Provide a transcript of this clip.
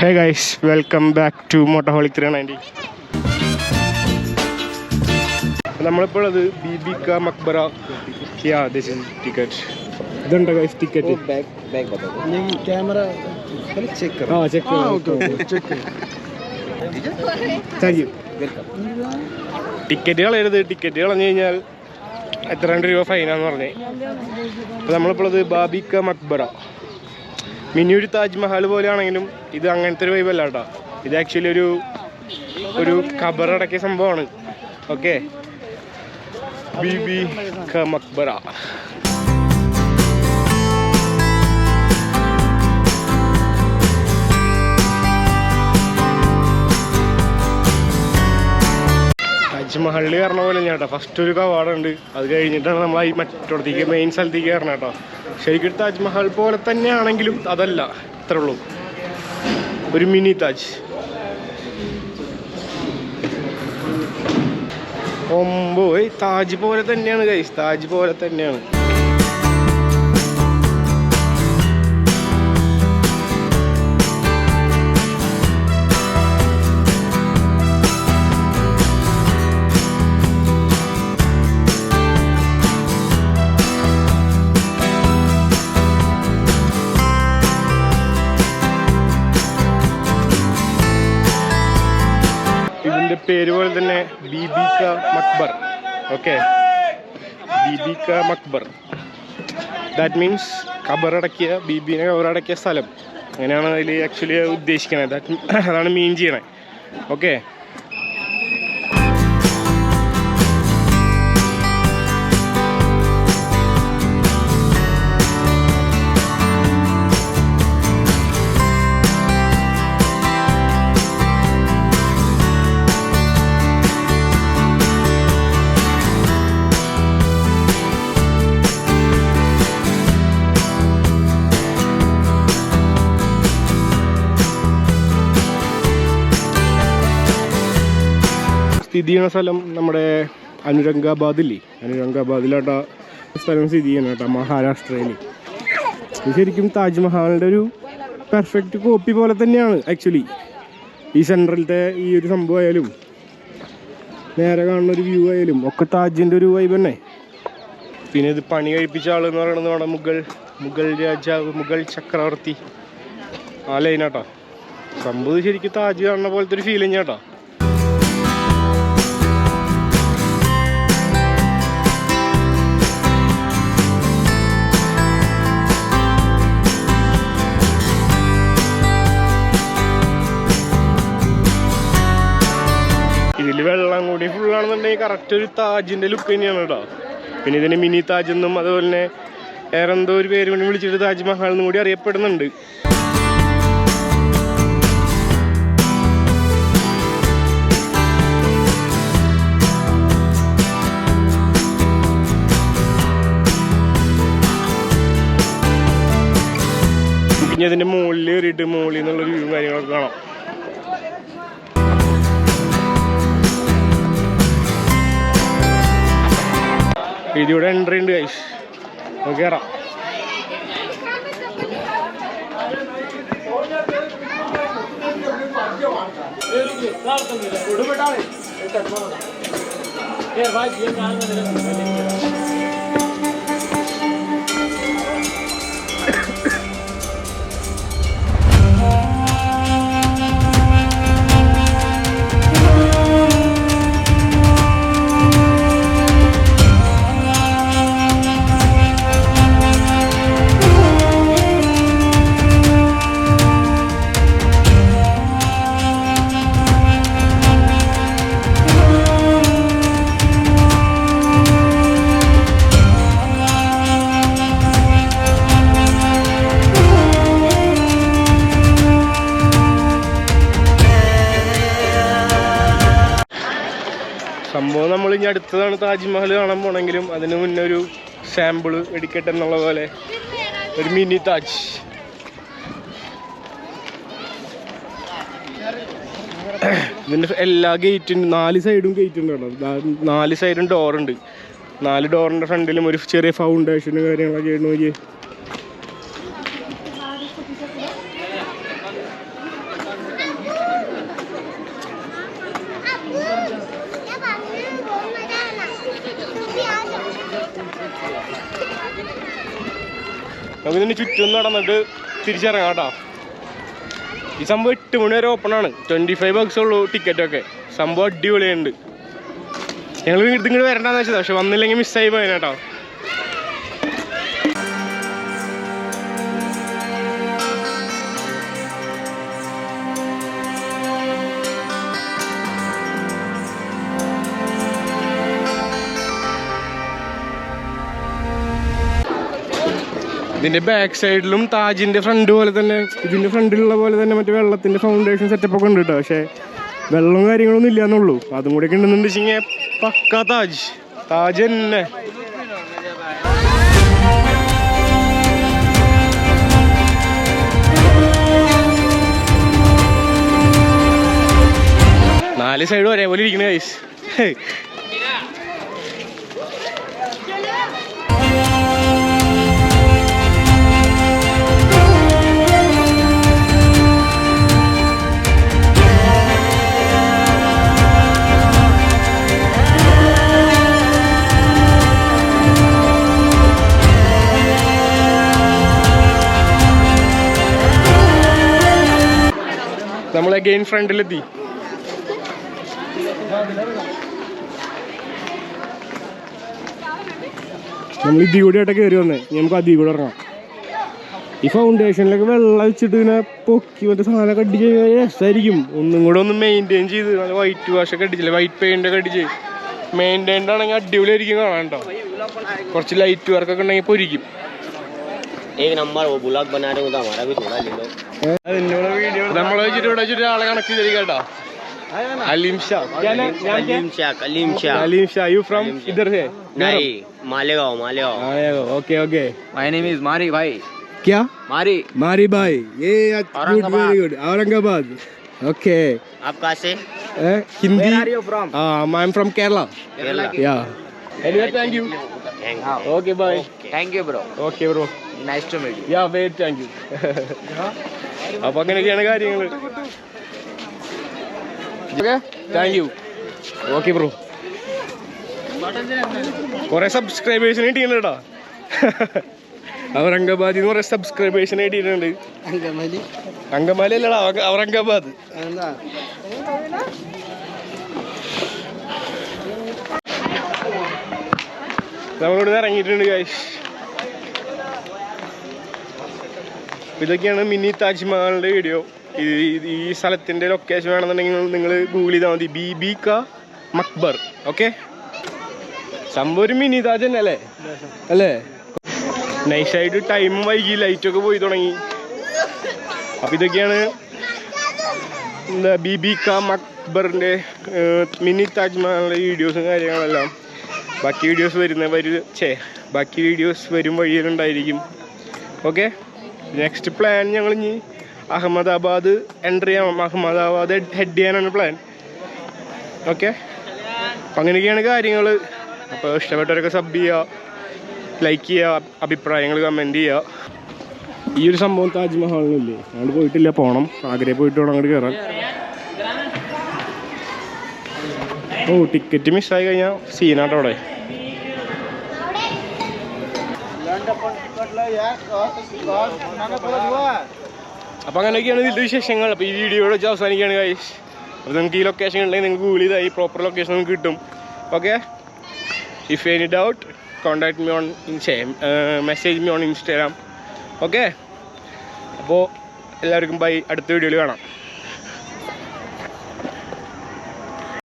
Hey guys, welcome back to Motorholic 390. നമ്മളിപ്പോൾ അത് ബീബിക മക്ബറ. Yeah, this is ticket. ഇതുണ്ട് guys ticket. Oh, back bata do. नहीं camera पहले check करो. हाँ check करो. Okay check करो. Thank you. Welcome. ടിക്കറ്റുകൾ എഴുത്. ടിക്കറ്റ് കളഞ്ഞു കഴിഞ്ഞാൽ എത്ര രൂപ ഫൈനാന്ന് പറഞ്ഞേ. അപ്പോൾ നമ്മളിപ്പോൾ അത് ബീബിക മക്ബറ. മിനി ഒരു താജ്മഹൽ പോലെയാണെങ്കിലും ഇത് അങ്ങനത്തെ ഒരു വൈബല്ല കേട്ടോ. ഇത് ആക്ച്വലി ഒരു ഖബറടക്കിയ സംഭവമാണ്. ഓക്കെ, ബീബിക മക്ബറ. താജ്മഹലിൽ കയറണ പോലെ ചേട്ടാ ഫസ്റ്റ് ഒരു കവാടമുണ്ട്. അത് കഴിഞ്ഞിട്ടാണ് നമ്മൾ ഈ മറ്റോടത്തേക്ക് മെയിൻ സ്ഥലത്തേക്ക് കയറണം കേട്ടോ. ശരിക്കും താജ്മഹൽ പോലെ തന്നെയാണെങ്കിലും അതല്ല, ഇത്രേ ഉള്ളൂ, ഒരു മിനി താജ്. ഒമ്പോയ് താജ് പോലെ തന്നെയാണ് ഗൈസ്, താജ് പോലെ തന്നെയാണ്. ഇതിൻ്റെ പേര് പോലെ തന്നെ ബീബിക മക്ബർ. ഓക്കെ, ബീബിക മക്ബർ, ദാറ്റ് മീൻസ് ഖബറടക്കിയ, ബീബീനെ ഖബറടക്കിയ സ്ഥലം. അങ്ങനെയാണ് അതിൽ ആക്ച്വലി ഉദ്ദേശിക്കണത്. അതാണ് മീൻ ചെയ്യണേ. ഓക്കെ, സ്ഥിതി ചെയ്യുന്ന സ്ഥലം നമ്മുടെ അനുരംഗാബാദില്ലേ, അനുരംഗാബാദിലാട്ടാ സ്ഥലം സ്ഥിതി ചെയ്യണം കേട്ടോ, മഹാരാഷ്ട്രയിൽ. ഇത് ശരിക്കും താജ്മഹലിൻ്റെ ഒരു പെർഫെക്റ്റ് കോപ്പി പോലെ തന്നെയാണ് ആക്ച്വലി. ഈ സെൻട്രലത്തെ ഈ ഒരു സംഭവം ആയാലും നേരെ കാണുന്ന ഒരു വ്യൂ ആയാലും ഒക്കെ താജിൻ്റെ ഒരു വൈബ് തന്നെ. പിന്നെ ഇത് പണി കഴിപ്പിച്ച ആളെന്ന് പറയുന്നത് നമ്മുടെ മുഗൾ രാജാവ്, മുഗൾ ചക്രവർത്തി, ആ ലൈനാട്ടോ സംഭവം. ശരിക്കും താജ് കാണുന്ന പോലത്തെ ഒരു ഫീലിംഗ് കേട്ടോ. ഇതിൽ വെള്ളം കൂടി ഫുള്ളാണെന്നുണ്ടെങ്കിൽ കറക്റ്റ് ഒരു താജിൻ്റെ ലുക്ക് തന്നെയാണ് കേട്ടോ. പിന്നെ ഇതിന് മിനി താജ് എന്നും അതുപോലെ തന്നെ വേറെ എന്തോ ഒരു പേര് വേണ്ടി വിളിച്ചിട്ട് താജ്മഹൽ എന്നും കൂടി അറിയപ്പെടുന്നുണ്ട്. പിന്നെ അതിൻ്റെ മുകളിൽ കയറിയിട്ട് മുകളിൽ നിന്നുള്ളൊരു വ്യൂ കാര്യങ്ങളൊക്കെ കാണാം. ഇതിവിടെ എൻട്രി ഉണ്ട് ഗൈസ്, നമുക്ക് കയറാം. സംഭവം നമ്മൾ ഇനി അടുത്തതാണ് താജ്മഹൽ കാണാൻ പോണെങ്കിലും അതിന് മുന്നേ ഒരു സാമ്പിള് എടുക്കട്ടെ എന്നുള്ള പോലെ ഒരു മിനി താജ്. ഇതിൻ്റെ എല്ലാ ഗേറ്റും 4 സൈഡും ഗേറ്റ് ഉണ്ട് കേട്ടോ. 4 സൈഡും ഡോറുണ്ട്. 4 ഡോറിൻ്റെ ഫ്രണ്ടിലും ഒരു ചെറിയ ഫൗണ്ടേഷനും കാര്യങ്ങളൊക്കെ ആയിട്ട് നോക്കി. നമുക്കിതിന് ചുറ്റും നടന്നിട്ട് തിരിച്ചിറങ്ങാം കേട്ടോ. ഈ സംഭവം 8 മണി വരെ ഓപ്പൺ ആണ്. 25 bucks ഉള്ളൂ ടിക്കറ്റൊക്കെ. സംഭവം അടിപൊളിയുണ്ട്. ഞങ്ങൾ ഇതിങ്ങോട്ട് വരണ്ടെന്ന് വെച്ചത്, പക്ഷെ വന്നില്ലെങ്കിൽ മിസ്സായി പോയേനെ കേട്ടോ. ഇതിന്റെ ബാക്ക് സൈഡിലും താജിന്റെ ഫ്രണ്ട് പോലെ തന്നെ, ഇതിന്റെ ഫ്രണ്ടിലുള്ള പോലെ തന്നെ മറ്റേ വെള്ളത്തിന്റെ ഫൗണ്ടേഷൻ സെറ്റപ്പ് ഒക്കെ ഉണ്ട് കേട്ടോ. പക്ഷെ വെള്ളവും കാര്യങ്ങളൊന്നും ഇല്ല എന്നുള്ളൂ. അതും കൂടെ ഒക്കെ ഉണ്ടെന്നുണ്ട് വെച്ചാൽ പക്ക താജ് തന്നെ. നാല് സൈഡും ഒരേപോലെ ഇരിക്കണ ഗൈസ്. നമ്മളെ ഗെയിൻ ഫ്രണ്ടിലെത്തി. നമ്മൾ ഇതി കൂടെ ആയിട്ട് കയറി വന്നേ. നമുക്ക് അതി കൂടെ ഇറങ്ങാം. ഈ ഫൗണ്ടേഷനിലൊക്കെ വെള്ളം വെച്ചിട്ട് ഇങ്ങനെ പൊക്കി മറ്റേ സാധനമൊക്കെ അടിച്ച് രസമായിരിക്കും. ഒന്നും കൂടെ ഒന്ന് മെയിൻറ്റെയിൻ ചെയ്ത് നല്ല വൈറ്റ് വാഷൊക്കെ അടിച്ചില്ലേ, വൈറ്റ് പെയിൻ്റ് ഒക്കെ അടിച്ച് മെയിൻറ്റെയിൻഡ് ആണെങ്കിൽ അടിപൊളിയായിരിക്കും കാണാൻ കേട്ടോ. കുറച്ച് ലൈറ്റ് വർക്കൊക്കെ ഉണ്ടെങ്കിൽ പൊരിക്കും. നമ്മളെ വെച്ചിട്ട് ഇവിടെ വെച്ചിട്ട് ആളെ കണക്ട് ചെയ്തിരിക്കും കേട്ടോ. अलीम शाह. अलीम शाह. You from इधर से? नहीं, Malegaon. Okay. My name is Mari भाई. क्या? मारी भाई. ये औरंगाबाद. good. औरंगाबाद. Okay. आप कहाँ से? Hindi. Where are you from? I'm from Kerala. Yeah. Anyway, thank you. Okay, bye. Thank you bro. Okay, bro. Nice to meet you. Yeah, wait, thank you. അപ്പൊ അങ്ങനെയൊക്കെയാണ് കാര്യങ്ങൾ. Thank you. Okay bro. കുറെ സബ്സ്ക്രൈബേഴ്സിന് കിട്ടിയിട്ടുണ്ട് കേട്ടോ. ഔറംഗാബാദിൽ നിന്ന് കുറെ സബ്സ്ക്രൈബേഴ്സിന് കിട്ടിയിട്ടുണ്ട്. അങ്കമാലി അല്ലടാ, ഔറംഗാബാദ്. നമ്മളിവിടെ ഇറങ്ങിയിട്ടുണ്ട് ഗൈസ്. ഇതൊക്കെയാണ് മിനി താജ്മഹലിന്റെ വീഡിയോ. ഈ സ്ഥലത്തിന്റെ ലൊക്കേഷൻ വേണമെന്നുണ്ടെങ്കിൽ നിങ്ങൾ ഗൂഗിൾ ചെയ്താൽ മതി, ബീബി കാ മക്ബർ. ഓക്കെ, സംഭവം ഒരു മിനി താജ് തന്നെ അല്ലേ? നൈസായിട്ട് ടൈമും വൈകി, ലൈറ്റൊക്കെ പോയി തുടങ്ങി. അപ്പം ഇതൊക്കെയാണ് എന്താ ബീബി കാ മക്ബറിന്റെ മിനി താജ്മഹലിന്റെ വീഡിയോസും കാര്യങ്ങളെല്ലാം. ബാക്കി വീഡിയോസ് വരും വഴിയിലുണ്ടായിരിക്കും. ഓക്കെ, നെക്സ്റ്റ് പ്ലാൻ ഞങ്ങൾ ഇനി അഹമ്മദാബാദ് എൻട്രി ചെയ്യാം. അഹമ്മദാബാദ് ഹെഡ് ചെയ്യാനാണ് പ്ലാൻ. ഓക്കെ, അപ്പം അങ്ങനെയൊക്കെയാണ് കാര്യങ്ങൾ. അപ്പോൾ ഇഷ്ടപ്പെട്ടവരൊക്കെ സബ് ചെയ്യുക, ലൈക്ക് ചെയ്യുക, അഭിപ്രായങ്ങൾ കമൻറ്റ് ചെയ്യുക. ഈ ഒരു സംഭവം താജ്മഹലിനില്ലേ, അങ്ങോട്ട് പോയിട്ടില്ല, പോകണം. ആഗ്രഹം പോയിട്ട് വേണം അങ്ങോട്ട് കയറാൻ. ഓ, ടിക്കറ്റ് മിസ്സായി കഴിഞ്ഞാൽ സീനാട്ടോ അവിടെ. അപ്പം അങ്ങനെയൊക്കെയാണ് ഇതിൻ്റെ വിശേഷങ്ങൾ. അപ്പോൾ ഈ വീഡിയോയുടെ വെച്ച് അവസാനിക്കുകയാണ് ഗൈസ്. അപ്പോൾ നിങ്ങൾക്ക് ഈ ലൊക്കേഷൻ ഉണ്ടെങ്കിൽ നിങ്ങൾക്ക് ഗൂഗിൾ ചെയ്താൽ ഈ പ്രോപ്പർ ലൊക്കേഷൻ നിങ്ങൾക്ക് കിട്ടും. Okay, if any doubt contact me on message me on Instagram. Okay, അപ്പോൾ എല്ലാവർക്കും ബൈ. അടുത്ത വീഡിയോയിൽ കാണാം.